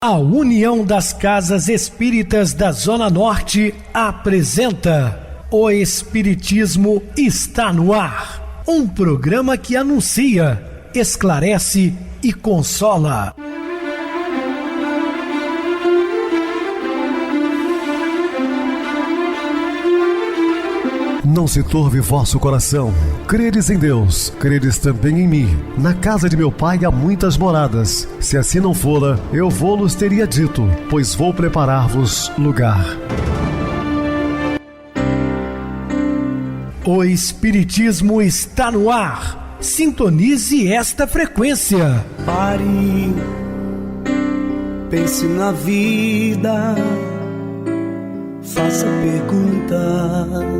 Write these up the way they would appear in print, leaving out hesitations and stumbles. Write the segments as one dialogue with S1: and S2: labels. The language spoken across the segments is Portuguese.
S1: A União das Casas Espíritas da Zona Norte apresenta O Espiritismo está no ar. Um programa que anuncia, esclarece e consola.
S2: Não se turve vosso coração. Credes em Deus, credes também em mim. Na casa de meu pai há muitas moradas. Se assim não fora, eu vou-los teria dito, pois vou preparar-vos lugar.
S1: O Espiritismo está no ar. Sintonize esta frequência.
S3: Pare, pense na vida, faça perguntas.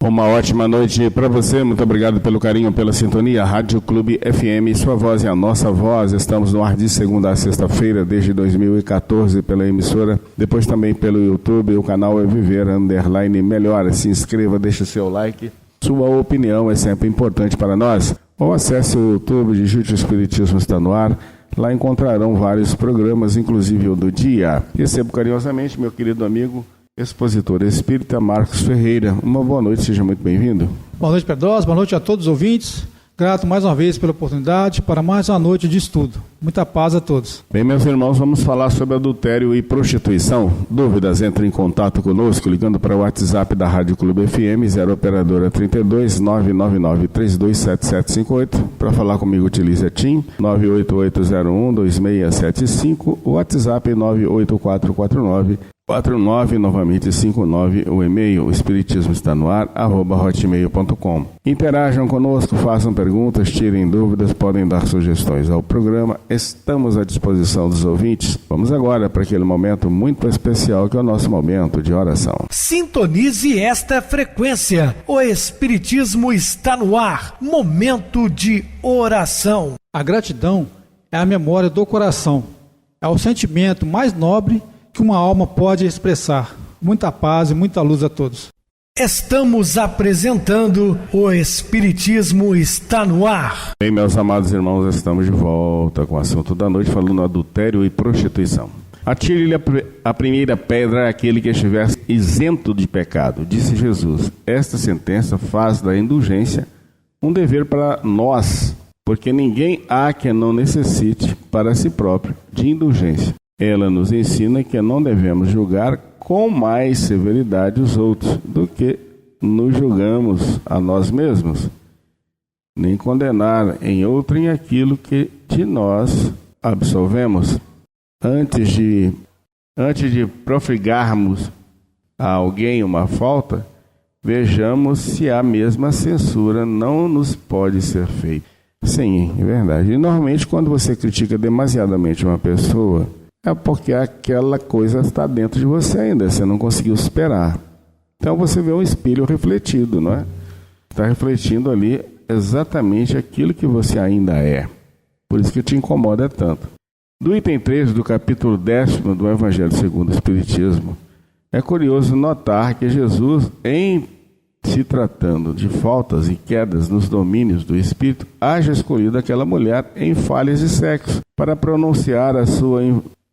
S4: Uma ótima noite para você, muito obrigado pelo carinho, pela sintonia. Rádio Clube FM, sua voz é a nossa voz. Estamos no ar de segunda a sexta-feira, desde 2014, pela emissora. Depois também pelo YouTube, o canal é Viver _ Melhora. Se inscreva, deixe o seu like. Sua opinião é sempre importante para nós. Ou acesse o YouTube, digite o Espiritismo está no ar. Lá encontrarão vários programas, inclusive o do dia. Recebo carinhosamente meu querido amigo, expositor espírita Marcos Ferreira. Uma boa noite, seja muito bem-vindo.
S5: Boa noite, Pedrosa, boa noite a todos os ouvintes. Grato mais uma vez pela oportunidade para mais uma noite de estudo. Muita paz a todos.
S4: Bem, meus irmãos, vamos falar sobre adultério e prostituição. Dúvidas? Entre em contato conosco ligando para o WhatsApp da Rádio Clube FM, 0 operadora 32 999 327758. Para falar comigo, utilize a TIM 98801 2675, o WhatsApp 98449 49, novamente 59, o e-mail, o espiritismo está no ar, @hotmail.com. Interajam conosco, façam perguntas, tirem dúvidas, podem dar sugestões ao programa. Estamos à disposição dos ouvintes. Vamos agora para aquele momento muito especial que é o nosso momento de oração.
S1: Sintonize esta frequência. O Espiritismo está no ar. Momento de oração.
S5: A gratidão é a memória do coração. É o sentimento mais nobre que uma alma pode expressar. Muita paz e muita luz a todos.
S1: Estamos apresentando O Espiritismo está no ar.
S4: Bem, meus amados irmãos, estamos de volta com o assunto da noite, falando adultério e prostituição. Atire-lhe a primeira pedra àquele que estiver isento de pecado, disse Jesus. Esta sentença faz da indulgência um dever para nós, porque ninguém há que não necessite para si próprio de indulgência. Ela nos ensina que não devemos julgar com mais severidade os outros do que nos julgamos a nós mesmos, nem condenar em outrem aquilo que de nós absolvemos. Antes de profigarmos a alguém uma falta, vejamos se a mesma censura não nos pode ser feita. Sim, é verdade. E normalmente quando você critica demasiadamente uma pessoa, é porque aquela coisa está dentro de você ainda, você não conseguiu superar. Então você vê um espelho refletido, não é? Está refletindo ali exatamente aquilo que você ainda é. Por isso que te incomoda tanto. Do item 3 do capítulo 10º do Evangelho segundo o Espiritismo, é curioso notar que Jesus, em se tratando de faltas e quedas nos domínios do espírito, haja escolhido aquela mulher em falhas de sexo para pronunciar a sua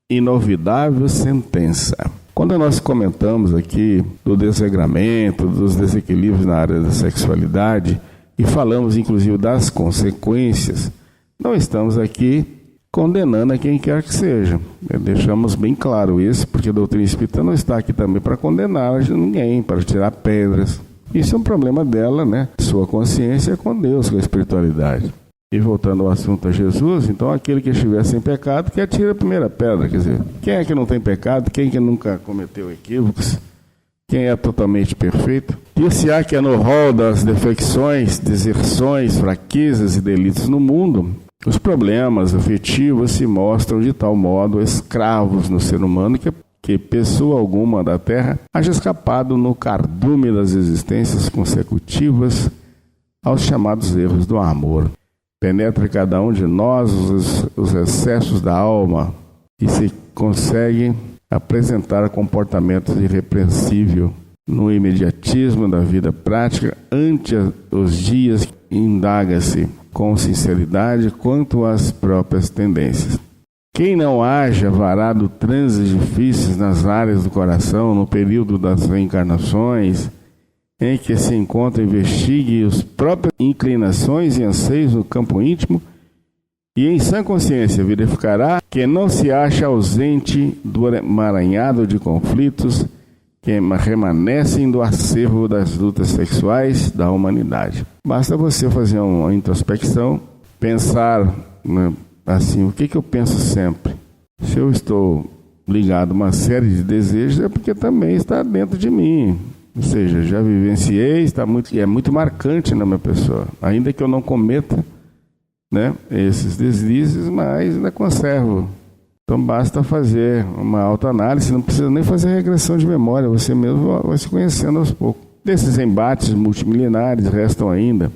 S4: inovidável sentença. Quando nós comentamos aqui do desregramento, dos desequilíbrios na área da sexualidade e falamos inclusive das consequências, não estamos aqui condenando a quem quer que seja. Deixamos bem claro isso, porque a doutrina espírita não está aqui também para condenar ninguém, para tirar pedras. Isso é um problema dela, né? Sua consciência com Deus, com a espiritualidade. E voltando ao assunto a Jesus, então aquele que estiver sem pecado, que atire a primeira pedra. Quer dizer, quem é que não tem pecado? Quem que nunca cometeu equívocos? Quem é totalmente perfeito? Dir-se-á que é no rol das defecções, deserções, fraquezas e delitos no mundo, os problemas afetivos se mostram de tal modo escravos no ser humano que pessoa alguma da terra haja escapado no cardume das existências consecutivas aos chamados erros do amor. Penetra em cada um de nós os excessos da alma e se consegue apresentar comportamentos irrepreensíveis no imediatismo da vida prática. Ante os dias, indaga-se com sinceridade quanto às próprias tendências. Quem não haja varado transes difíceis nas áreas do coração, no período das reencarnações, em que se encontra, investigue as próprias inclinações e anseios no campo íntimo, e em sã consciência verificará que não se acha ausente do emaranhado de conflitos que remanescem do acervo das lutas sexuais da humanidade. Basta você fazer uma introspecção, pensar, né, assim, o que eu penso sempre? Se eu estou ligado a uma série de desejos, é porque também está dentro de mim. Ou seja, já vivenciei, é muito marcante na minha pessoa. Ainda que eu não cometa, né, esses deslizes, mas ainda conservo. Então basta fazer uma autoanálise, não precisa nem fazer regressão de memória, você mesmo vai se conhecendo aos poucos. Desses embates multimilenares restam ainda,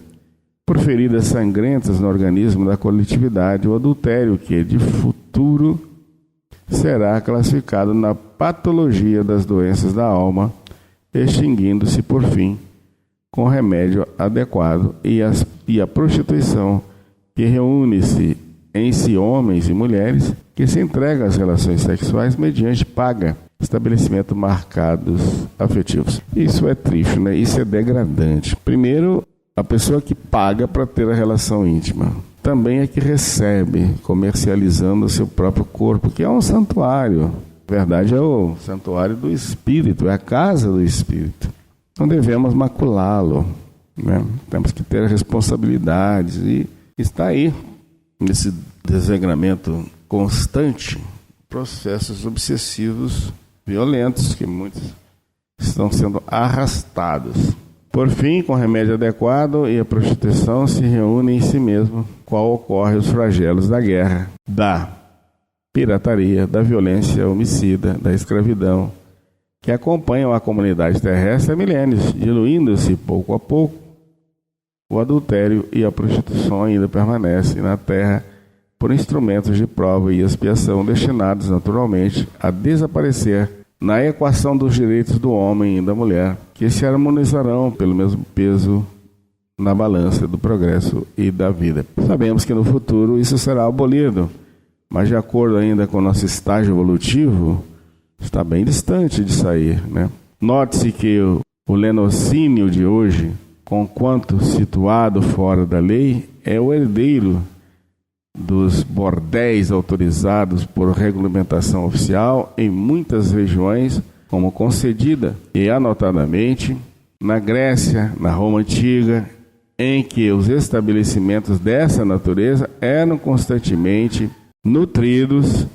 S4: por feridas sangrentas no organismo da coletividade, o adultério, que de futuro será classificado na patologia das doenças da alma, extinguindo-se por fim com remédio adequado, e a prostituição, que reúne-se em si homens e mulheres que se entregam às relações sexuais mediante paga, estabelecimento marcados afetivos. Isso é triste, né? Isso é degradante. Primeiro, a pessoa que paga para ter a relação íntima também é que recebe, comercializando o seu próprio corpo, que é um santuário. Na verdade, é o santuário do Espírito, é a casa do Espírito. Não devemos maculá-lo, né? Temos que ter responsabilidades, e está aí, nesse desregramento constante, processos obsessivos violentos que muitos estão sendo arrastados. Por fim, com remédio adequado e a prostituição se reúne em si mesmo, qual ocorre os flagelos da guerra, da pirataria, da violência homicida, da escravidão, que acompanham a comunidade terrestre há milênios, diluindo-se pouco a pouco. O adultério e a prostituição ainda permanecem na terra por instrumentos de prova e expiação destinados naturalmente a desaparecer na equação dos direitos do homem e da mulher, que se harmonizarão pelo mesmo peso na balança do progresso e da vida. Sabemos que no futuro isso será abolido, mas de acordo ainda com o nosso estágio evolutivo, está bem distante de sair, né? Note-se que o lenocínio de hoje, conquanto situado fora da lei, é o herdeiro dos bordéis autorizados por regulamentação oficial em muitas regiões, como concedida, e anotadamente na Grécia, na Roma Antiga, em que os estabelecimentos dessa natureza eram constantemente nutridos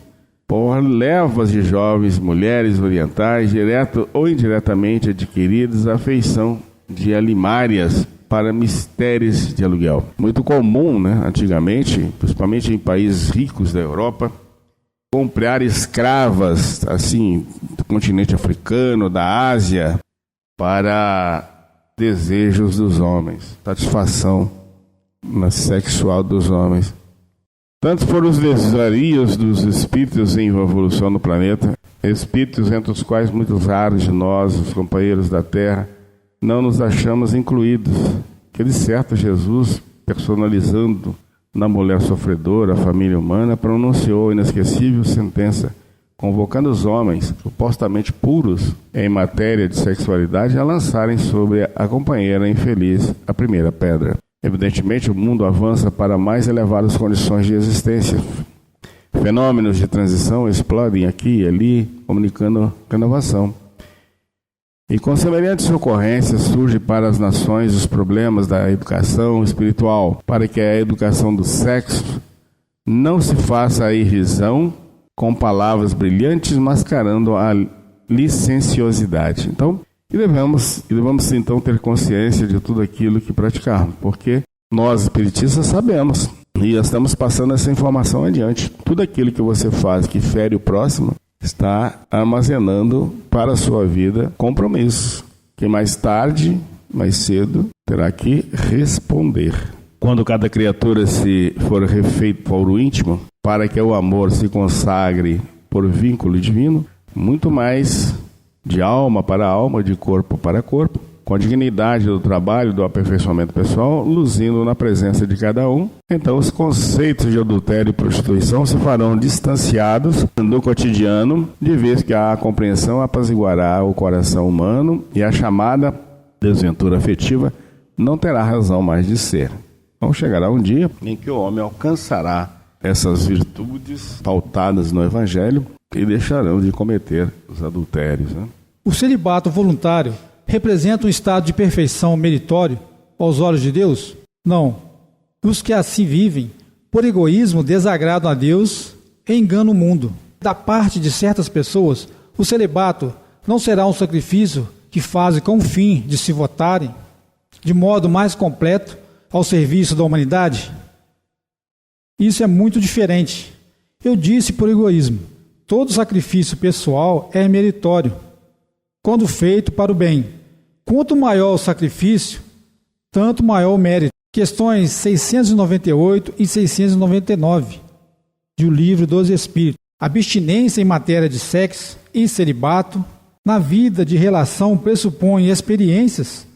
S4: por levas de jovens mulheres orientais, direto ou indiretamente adquiridas à feição de alimárias para mistérios de aluguel. Muito comum, né, antigamente, principalmente em países ricos da Europa, comprar escravas, assim, do continente africano, da Ásia, para desejos dos homens, satisfação sexual dos homens. Tantos foram os desvarios dos espíritos em evolução no planeta, espíritos entre os quais muitos raros de nós, os companheiros da Terra, não nos achamos incluídos. Que de certo Jesus, personalizando na mulher sofredora, a família humana, pronunciou a inesquecível sentença, convocando os homens, supostamente puros em matéria de sexualidade, a lançarem sobre a companheira infeliz a primeira pedra. Evidentemente, o mundo avança para mais elevadas condições de existência. Fenômenos de transição explodem aqui e ali, comunicando renovação. E com semelhantes ocorrências surgem para as nações os problemas da educação espiritual, para que a educação do sexo não se faça a irrisão com palavras brilhantes mascarando a licenciosidade. Então, devemos então ter consciência de tudo aquilo que praticarmos, porque nós espiritistas sabemos e estamos passando essa informação adiante. Tudo aquilo que você faz que fere o próximo está armazenando para a sua vida compromissos, que mais tarde, mais cedo, terá que responder. Quando cada criatura se for refeito por o íntimo, para que o amor se consagre por vínculo divino, muito mais de alma para alma, de corpo para corpo, com a dignidade do trabalho, do aperfeiçoamento pessoal, luzindo na presença de cada um. Então, os conceitos de adultério e prostituição se farão distanciados do cotidiano, de vez que a compreensão apaziguará o coração humano e a chamada desventura afetiva não terá razão mais de ser. Então, chegará um dia em que o homem alcançará essas virtudes pautadas no Evangelho e deixarão de cometer os adultérios, né?
S5: O celibato voluntário representa um estado de perfeição meritório aos olhos de Deus? Não. Os que assim vivem, por egoísmo, desagradam a Deus e enganam o mundo. Da parte de certas pessoas, o celibato não será um sacrifício que fazem com o fim de se votarem de modo mais completo ao serviço da humanidade? Isso é muito diferente. Eu disse por egoísmo. Todo sacrifício pessoal é meritório, quando feito para o bem. Quanto maior o sacrifício, tanto maior o mérito. Questões 698 e 699 do Livro dos Espíritos. Abstinência em matéria de sexo e celibato na vida de relação pressupõe experiências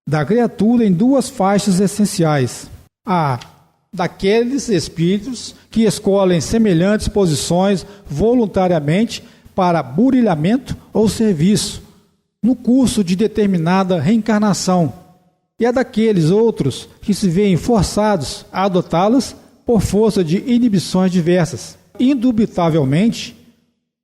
S5: da criatura em duas faixas essenciais. A daqueles espíritos que escolhem semelhantes posições voluntariamente para burilhamento ou serviço no curso de determinada reencarnação, e a daqueles outros que se veem forçados a adotá-las por força de inibições diversas. Indubitavelmente,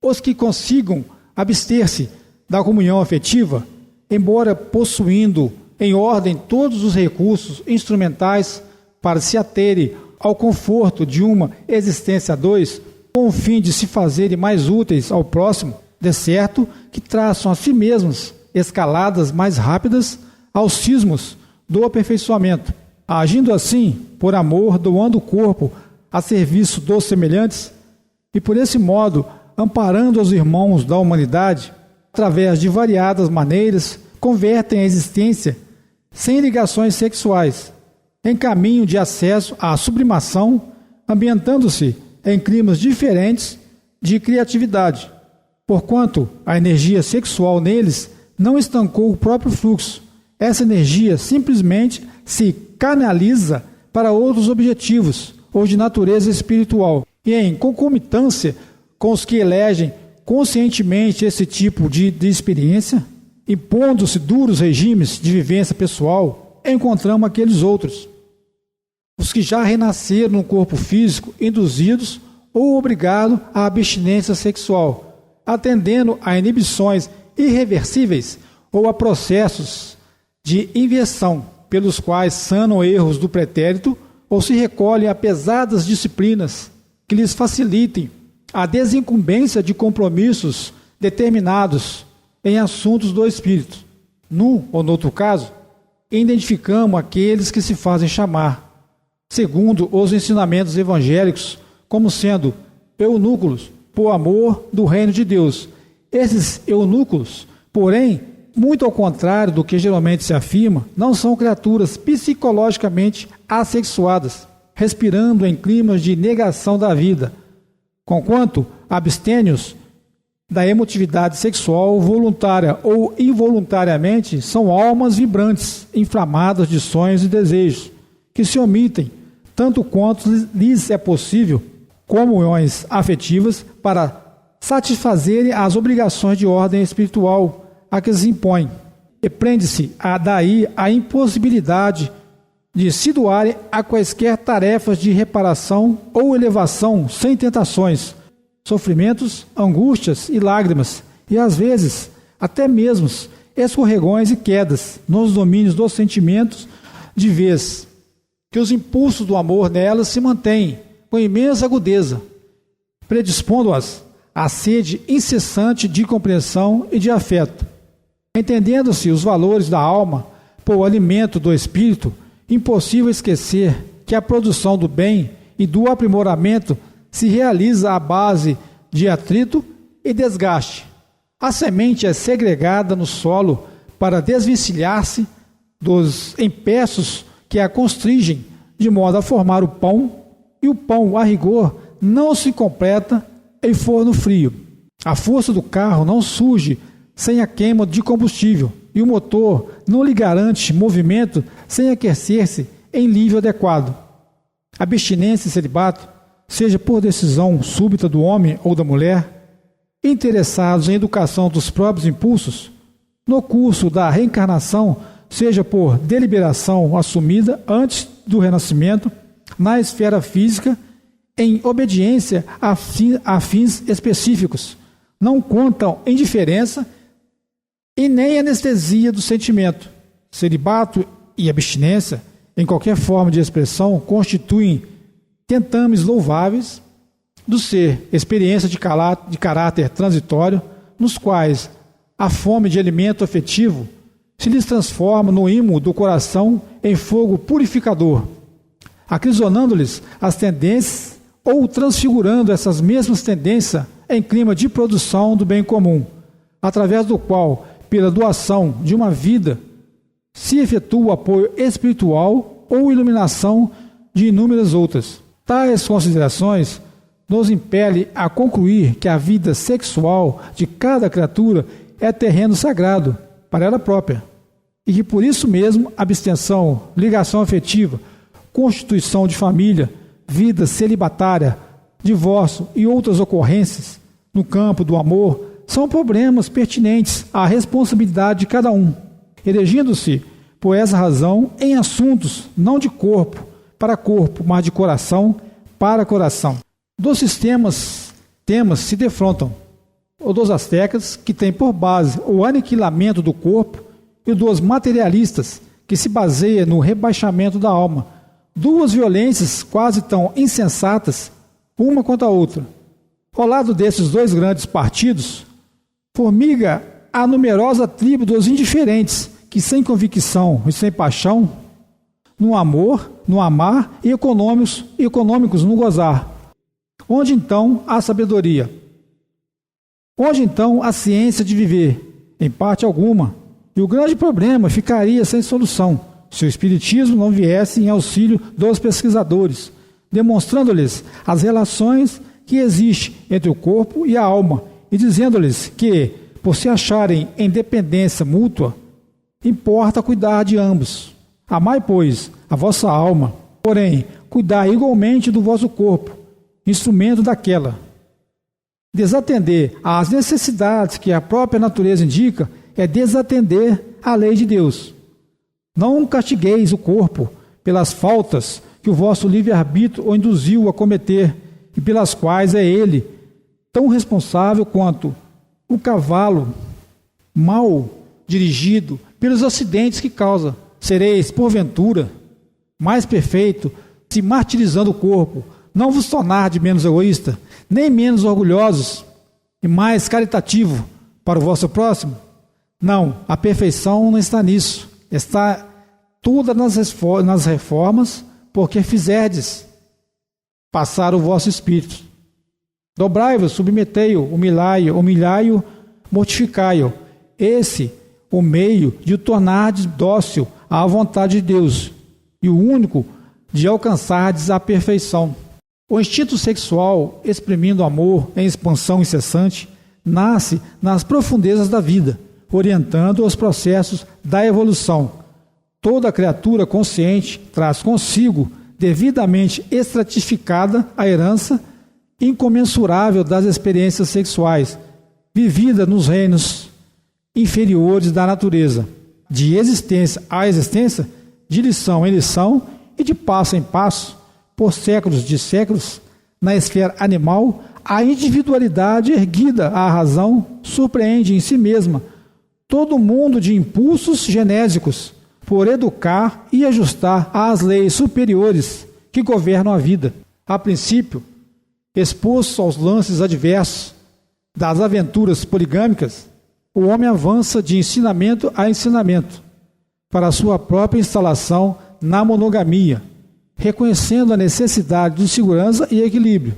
S5: os que consigam abster-se da comunhão afetiva, embora possuindo em ordem todos os recursos instrumentais para se aterem ao conforto de uma existência a dois, com o fim de se fazerem mais úteis ao próximo, de certo que traçam a si mesmos escaladas mais rápidas aos cismos do aperfeiçoamento. Agindo assim, por amor, doando o corpo a serviço dos semelhantes, e por esse modo, amparando os irmãos da humanidade, através de variadas maneiras, convertem a existência sem ligações sexuais em caminho de acesso à sublimação, ambientando-se em climas diferentes de criatividade, porquanto a energia sexual neles não estancou o próprio fluxo. Essa energia simplesmente se canaliza para outros objetivos ou de natureza espiritual, e em concomitância com os que elegem conscientemente esse tipo de experiência, impondo-se duros regimes de vivência pessoal, encontramos aqueles outros, os que já renasceram no corpo físico, induzidos ou obrigados à abstinência sexual, atendendo a inibições irreversíveis ou a processos de inversão, pelos quais sanam erros do pretérito ou se recolhem a pesadas disciplinas que lhes facilitem a desincumbência de compromissos determinados em assuntos do espírito. Num ou no outro caso, identificamos aqueles que se fazem chamar, segundo os ensinamentos evangélicos, como sendo eunucos por amor do reino de Deus. Esses eunucos, porém, muito ao contrário do que geralmente se afirma, não são criaturas psicologicamente assexuadas, respirando em climas de negação da vida, conquanto abstênios da emotividade sexual voluntária ou involuntariamente, são almas vibrantes, inflamadas de sonhos e desejos, que se omitem, tanto quanto lhes é possível, comunhões afetivas para satisfazerem as obrigações de ordem espiritual a que se impõem. E prende-se daí a impossibilidade de se doarem a quaisquer tarefas de reparação ou elevação sem tentações, sofrimentos, angústias e lágrimas, e às vezes até mesmo escorregões e quedas nos domínios dos sentimentos, de vez que os impulsos do amor nelas se mantêm com imensa agudeza, predispondo-as à sede incessante de compreensão e de afeto. Entendendo-se os valores da alma por o alimento do espírito, impossível esquecer que a produção do bem e do aprimoramento se realiza à base de atrito e desgaste. A semente é segregada no solo para desvencilhar-se dos empeços que a constringem, de modo a formar o pão, e o pão, a rigor, não se completa em forno frio. A força do carro não surge sem a queima de combustível e o motor não lhe garante movimento sem aquecer-se em nível adequado. Abstinência e celibato, seja por decisão súbita do homem ou da mulher, interessados em educação dos próprios impulsos, no curso da reencarnação, seja por deliberação assumida antes do renascimento, na esfera física, em obediência a fins específicos, não contam indiferença e nem anestesia do sentimento. Celibato e abstinência, em qualquer forma de expressão, constituem tentames louváveis do ser, experiência de caráter transitório, nos quais a fome de alimento afetivo se lhes transforma no imo do coração em fogo purificador, acrisionando-lhes as tendências ou transfigurando essas mesmas tendências em clima de produção do bem comum, através do qual, pela doação de uma vida, se efetua o apoio espiritual ou iluminação de inúmeras outras. Tais considerações nos impelem a concluir que a vida sexual de cada criatura é terreno sagrado para ela própria, e que por isso mesmo abstenção, ligação afetiva, constituição de família, vida celibatária, divórcio e outras ocorrências no campo do amor são problemas pertinentes à responsabilidade de cada um, erigindo-se, por essa razão, em assuntos não de corpo para corpo, mas de coração para coração. Dos temas se defrontam o dos astecas, que tem por base o aniquilamento do corpo, e o dos materialistas, que se baseia no rebaixamento da alma. Duas violências quase tão insensatas, uma contra a outra. Ao lado desses dois grandes partidos, formiga a numerosa tribo dos indiferentes, que sem convicção e sem paixão, no amor, no amar, e econômicos no gozar. Onde então a sabedoria? Onde então a ciência de viver? Em parte alguma. E o grande problema ficaria sem solução, se o Espiritismo não viesse em auxílio dos pesquisadores, demonstrando-lhes as relações que existem entre o corpo e a alma, e dizendo-lhes que, por se acharem em dependência mútua, importa cuidar de ambos. Amai, pois, a vossa alma, porém, cuidai igualmente do vosso corpo, instrumento daquela. Desatender às necessidades que a própria natureza indica é desatender à lei de Deus. Não castigueis o corpo pelas faltas que o vosso livre-arbítrio o induziu a cometer e pelas quais é ele tão responsável quanto o cavalo mal dirigido pelos acidentes que causa. Sereis, porventura, mais perfeito se martirizando o corpo, não vos tornar de menos egoísta, nem menos orgulhosos e mais caritativo para o vosso próximo? Não, a perfeição não está nisso. Está toda nas reformas, porque fizerdes passar o vosso espírito. Dobrai-vos, submetei-o, humilhai-o, mortificai-o. Esse o meio de o tornardes dócil à vontade de Deus e o único de alcançardes a perfeição. O instinto sexual, exprimindo amor em expansão incessante, nasce nas profundezas da vida, orientando os processos da evolução. Toda criatura consciente traz consigo, devidamente estratificada, a herança incomensurável das experiências sexuais, vivida nos reinos inferiores da natureza, de existência a existência, de lição em lição e de passo em passo, por séculos de séculos, na esfera animal, a individualidade erguida à razão surpreende em si mesma todo mundo de impulsos genésicos, por educar e ajustar às leis superiores que governam a vida. A princípio, exposto aos lances adversos das aventuras poligâmicas, o homem avança de ensinamento a ensinamento para a sua própria instalação na monogamia, reconhecendo a necessidade de segurança e equilíbrio.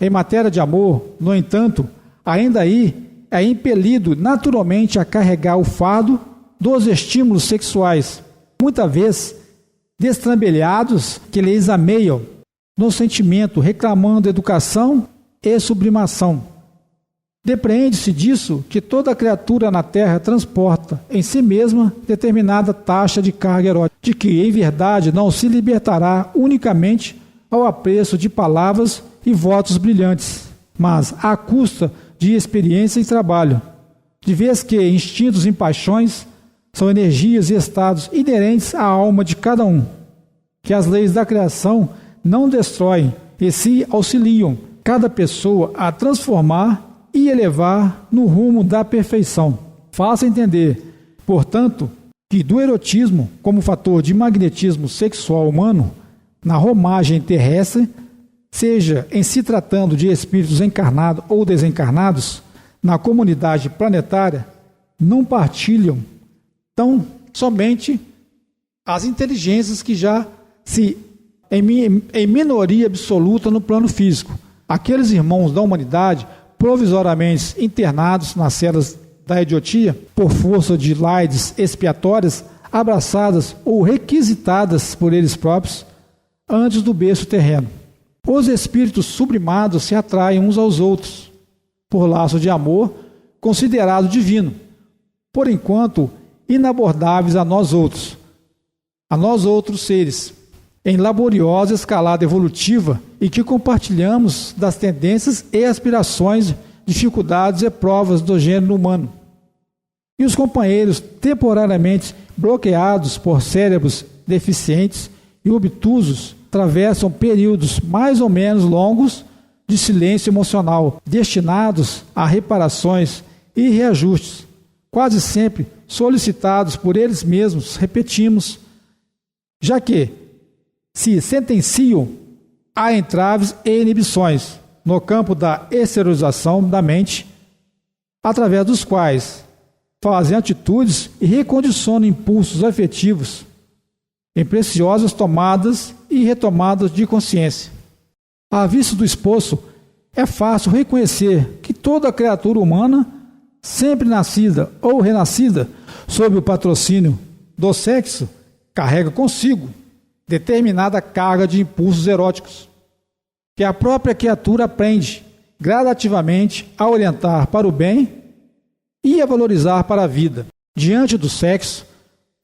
S5: Em matéria de amor, no entanto, ainda aí é impelido naturalmente a carregar o fardo dos estímulos sexuais, muitas vezes destrambelhados que lhes ameiam no sentimento, reclamando educação e sublimação. Depreende-se disso que toda criatura na terra transporta em si mesma determinada taxa de carga erótica, de que, em verdade, não se libertará unicamente ao apreço de palavras e votos brilhantes, mas à custa de experiência e trabalho, de vez que instintos e paixões são energias e estados inerentes à alma de cada um, que as leis da criação não destroem e se auxiliam cada pessoa a transformar e elevar no rumo da perfeição. Faça entender, portanto, que do erotismo como fator de magnetismo sexual humano na romagem terrestre, seja em se tratando de espíritos encarnados ou desencarnados, na comunidade planetária, não partilham tão somente as inteligências que já se em minoria absoluta no plano físico. Aqueles irmãos da humanidade provisoriamente internados nas celas da idiotia, por força de laides expiatórias, abraçadas ou requisitadas por eles próprios, antes do berço terreno. Os espíritos sublimados se atraem uns aos outros, por laço de amor considerado divino, por enquanto inabordáveis a nós outros seres, em laboriosa escalada evolutiva e que compartilhamos das tendências e aspirações, dificuldades e provas do gênero humano. E os companheiros temporariamente bloqueados por cérebros deficientes e obtusos atravessam períodos mais ou menos longos de silêncio emocional, destinados a reparações e reajustes, quase sempre solicitados por eles mesmos, repetimos, já que se sentenciam a entraves e inibições no campo da exteriorização da mente, através dos quais fazem atitudes e recondicionam impulsos afetivos em preciosas tomadas e retomadas de consciência. À vista do exposto, é fácil reconhecer que toda criatura humana, sempre nascida ou renascida sob o patrocínio do sexo, carrega consigo determinada carga de impulsos eróticos, que a própria criatura aprende gradativamente a orientar para o bem e a valorizar para a vida. Diante do sexo,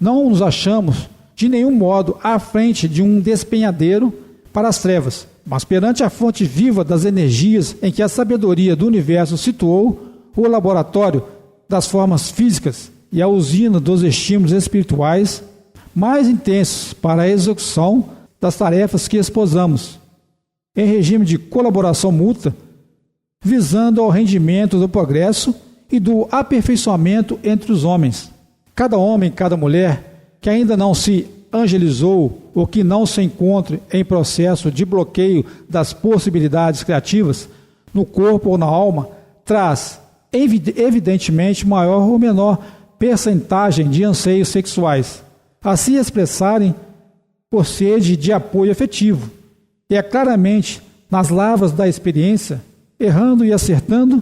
S5: não nos achamos de nenhum modo à frente de um despenhadeiro para as trevas, mas perante a fonte viva das energias em que a sabedoria do universo situou o laboratório das formas físicas e a usina dos estímulos espirituais mais intensos para a execução das tarefas que esposamos, em regime de colaboração mútua, visando ao rendimento do progresso e do aperfeiçoamento entre os homens. Cada homem, cada mulher que ainda não se angelizou ou que não se encontre em processo de bloqueio das possibilidades criativas, no corpo ou na alma, traz evidentemente maior ou menor percentagem de anseios sexuais a se expressarem por sede de apoio afetivo. E é claramente nas lavras da experiência, errando e acertando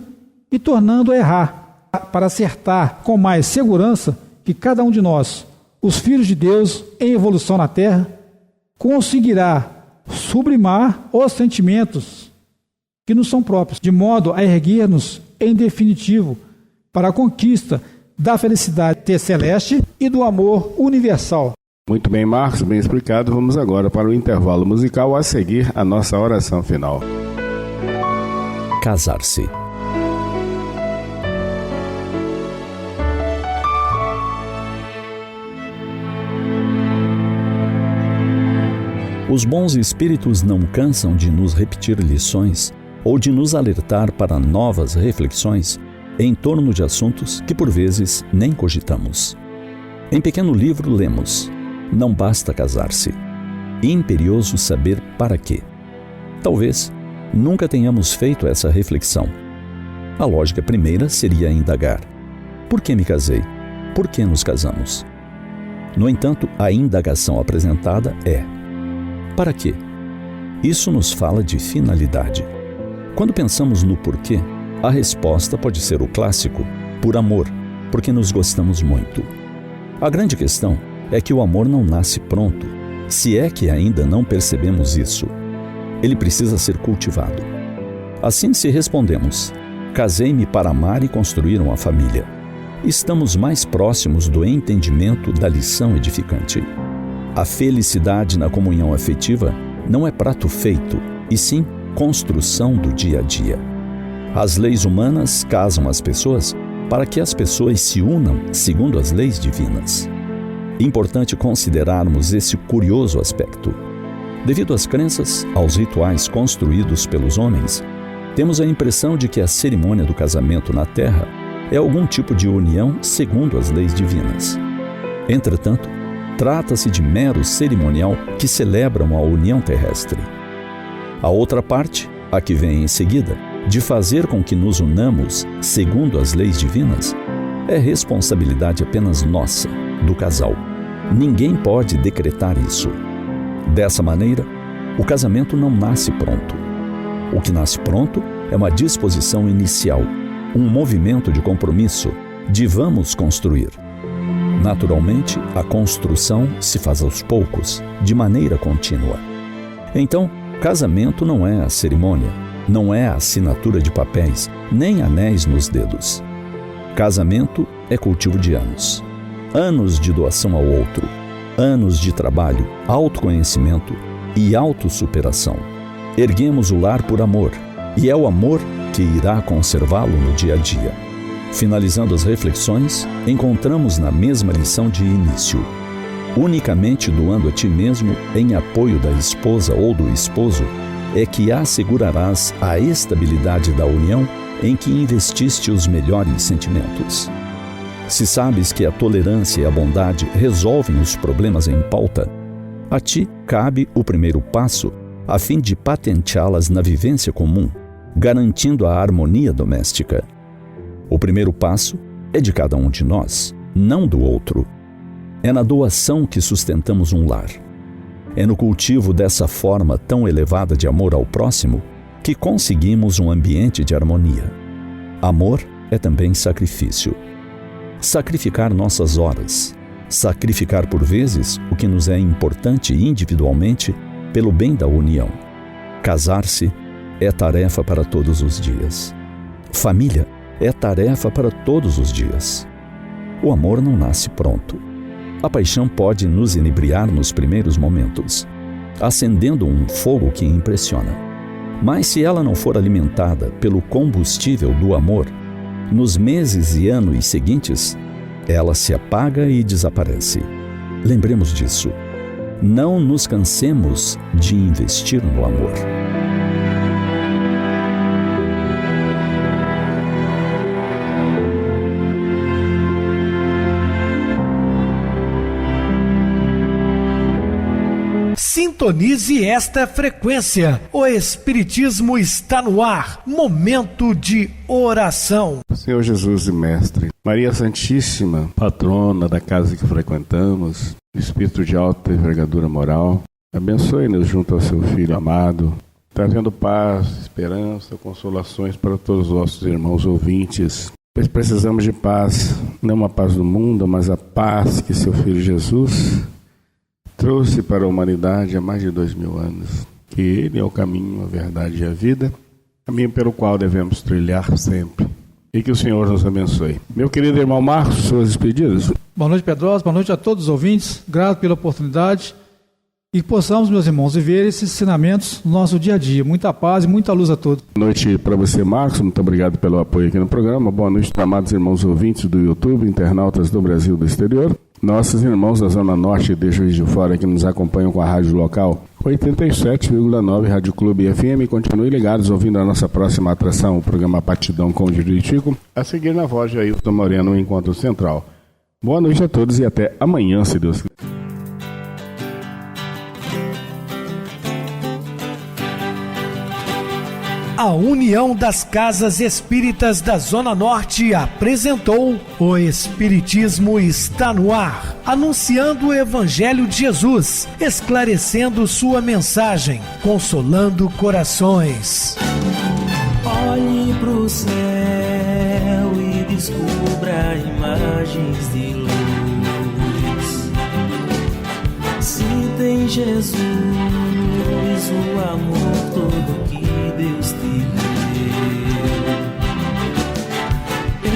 S5: e tornando a errar, para acertar com mais segurança que cada um de nós, os filhos de Deus em evolução na Terra, conseguirá sublimar os sentimentos que nos são próprios, de modo a erguer-nos em definitivo para a conquista da felicidade celeste e do amor universal.
S4: Muito bem, Marcos, bem explicado. Vamos agora para o intervalo musical, a seguir a nossa oração final.
S6: Casar-se. Os bons espíritos não cansam de nos repetir lições ou de nos alertar para novas reflexões em torno de assuntos que por vezes nem cogitamos. Em pequeno livro lemos: não basta casar-se, imperioso saber para quê. Talvez nunca tenhamos feito essa reflexão. A lógica primeira seria indagar: por que me casei? Por que nos casamos? No entanto, a indagação apresentada é: para quê? Isso nos fala de finalidade. Quando pensamos no porquê, a resposta pode ser o clássico: por amor, porque nos gostamos muito. A grande questão é que o amor não nasce pronto, se é que ainda não percebemos isso. Ele precisa ser cultivado. Assim, se respondemos: Casei-me para amar e construir uma família. Estamos mais próximos do entendimento da lição edificante. A felicidade na comunhão afetiva não é prato feito, e sim construção do dia a dia. As leis humanas casam as pessoas para que as pessoas se unam segundo as leis divinas. Importante considerarmos esse curioso aspecto. Devido às crenças, aos rituais construídos pelos homens, temos a impressão de que a cerimônia do casamento na Terra é algum tipo de união segundo as leis divinas. Entretanto, trata-se de mero cerimonial que celebram a união terrestre. A outra parte, a que vem em seguida, de fazer com que nos unamos segundo as leis divinas, é responsabilidade apenas nossa, do casal. Ninguém pode decretar isso. Dessa maneira, o casamento não nasce pronto. O que nasce pronto é uma disposição inicial, um movimento de compromisso, de vamos construir. Naturalmente, a construção se faz aos poucos, de maneira contínua. Então, casamento não é a cerimônia, não é a assinatura de papéis, nem anéis nos dedos. Casamento é cultivo de anos. Anos de doação ao outro, anos de trabalho, autoconhecimento e autossuperação. Erguemos o lar por amor, e é o amor que irá conservá-lo no dia a dia. Finalizando as reflexões, encontramos na mesma lição de início. Unicamente doando a ti mesmo em apoio da esposa ou do esposo é que assegurarás a estabilidade da união em que investiste os melhores sentimentos. Se sabes que a tolerância e a bondade resolvem os problemas em pauta, a ti cabe o primeiro passo a fim de patenteá-las na vivência comum, garantindo a harmonia doméstica. O primeiro passo é de cada um de nós, não do outro. É na doação que sustentamos um lar. É no cultivo dessa forma tão elevada de amor ao próximo que conseguimos um ambiente de harmonia. Amor é também sacrifício. Sacrificar nossas horas, sacrificar por vezes o que nos é importante individualmente pelo bem da união. Casar-se é tarefa para todos os dias. Família é tarefa para todos os dias. O amor não nasce pronto. A paixão pode nos inebriar nos primeiros momentos, acendendo um fogo que impressiona. Mas se ela não for alimentada pelo combustível do amor, nos meses e anos seguintes, ela se apaga e desaparece. Lembremos disso. Não nos cansemos de investir no amor.
S1: Sintonize esta frequência. O Espiritismo está no ar. Momento de oração.
S4: Senhor Jesus e Mestre, Maria Santíssima, patrona da casa que frequentamos, Espírito de alta envergadura moral, abençoe-nos junto ao seu Filho amado, trazendo paz, esperança, consolações para todos os nossos irmãos ouvintes. Pois precisamos de paz, não a paz do mundo, mas a paz que seu Filho Jesus trouxe para a humanidade há mais de 2000 anos. Que Ele é o caminho, a verdade e a vida, caminho pelo qual devemos trilhar sempre. E que o Senhor nos abençoe. Meu querido irmão Marcos, suas despedidas.
S5: Boa noite, Pedrosa. Boa noite a todos os ouvintes. Grato pela oportunidade. E que possamos, meus irmãos, viver esses ensinamentos no nosso dia a dia. Muita paz e muita luz a todos.
S4: Boa noite para você, Marcos. Muito obrigado pelo apoio aqui no programa. Boa noite para amados irmãos ouvintes do YouTube, internautas do Brasil e do exterior. Nossos irmãos da Zona Norte de Juiz de Fora que nos acompanham com a rádio local 87,9 Rádio Clube FM. Continuem ligados ouvindo a nossa próxima atração, o programa Patidão com o Júlio Chico. A seguir na voz de Ailton Moreno, o Encontro Central. Boa noite a todos e até amanhã, se Deus quiser.
S1: A União das Casas Espíritas da Zona Norte apresentou O Espiritismo está no ar, anunciando o Evangelho de Jesus, esclarecendo sua mensagem, consolando corações.
S3: Olhe pro céu e descubra imagens de luz. Se tem Jesus, o amor todo que Deus te deu.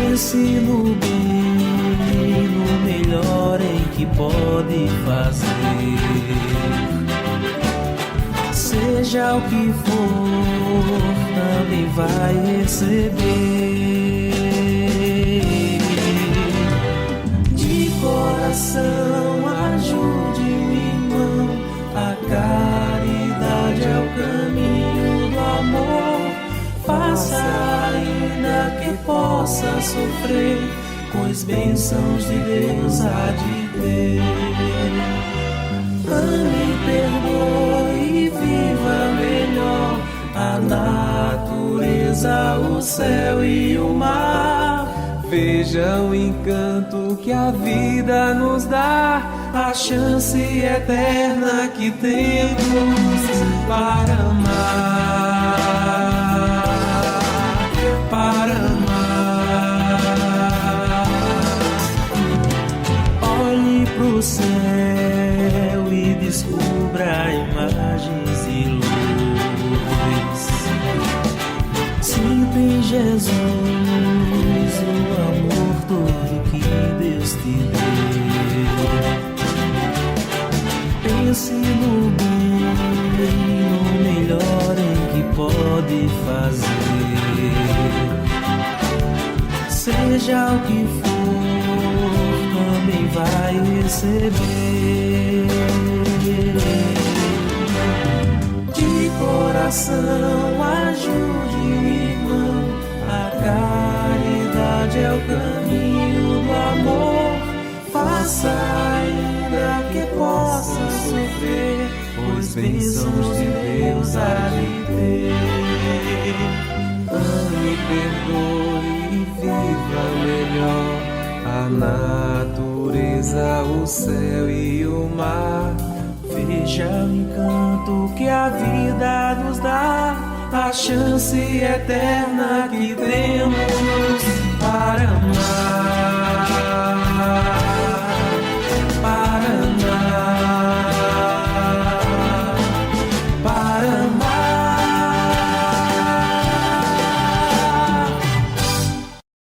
S3: Pense no bem, no melhor em que pode fazer. Seja o que for, também vai receber. De coração, ajude-me, irmão. A caridade é o caminho do amor. Faça ainda que possa sofrer, pois bênçãos de Deus há de ter. Ame, perdoe e viva melhor a natureza, o céu e o mar. Veja o encanto que a vida nos dá, a chance eterna que temos para amar, para amar. Olhe pro céu e descubra imagens e luz. Sinta em Jesus o amor todo que Deus te deu. Pense no bem, no melhor em que pode fazer. Seja o que for, também vai receber. De coração, ajude o irmão. A caridade é o caminho do amor. Faça ainda que possa sofrer, pois bênçãos de Deus há de ter. Ame, perdoe e viva melhor a natureza, o céu e o mar. Veja o encanto que a vida nos dá, a chance eterna que temos